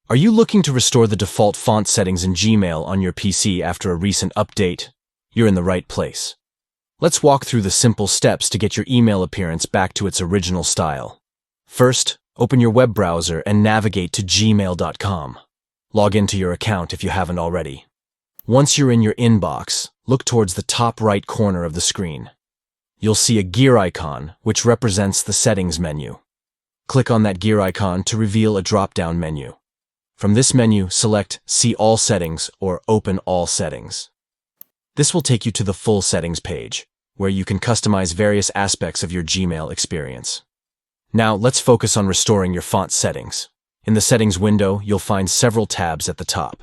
Are you looking to restore the default font settings in Gmail on your PC after a recent update? You're in the right place. Let's walk through the simple steps to get your email appearance back to its original style. First, open your web browser and navigate to gmail.com. Log into your account if you haven't already. Once you're in your inbox, look towards the top right corner of the screen. You'll see a gear icon, which represents the settings menu. Click on that gear icon to reveal a drop-down menu. From this menu, select See All Settings or Open All Settings. This will take you to the full settings page, where you can customize various aspects of your Gmail experience. Now, let's focus on restoring your font settings. In the settings window, you'll find several tabs at the top.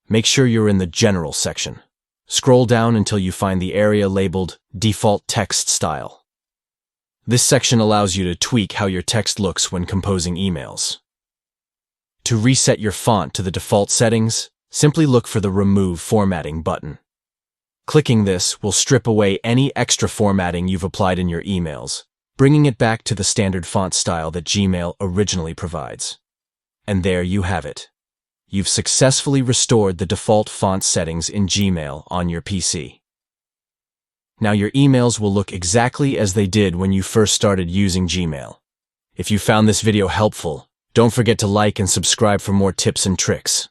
Make sure you're in the General section. Scroll down until you find the area labeled Default Text Style. This section allows you to tweak how your text looks when composing emails. To reset your font to the default settings, simply look for the Remove Formatting button. Clicking this will strip away any extra formatting you've applied in your emails, bringing it back to the standard font style that Gmail originally provides. And there you have it. You've successfully restored the default font settings in Gmail on your PC. Now your emails will look exactly as they did when you first started using Gmail. If you found this video helpful, don't forget to like and subscribe for more tips and tricks.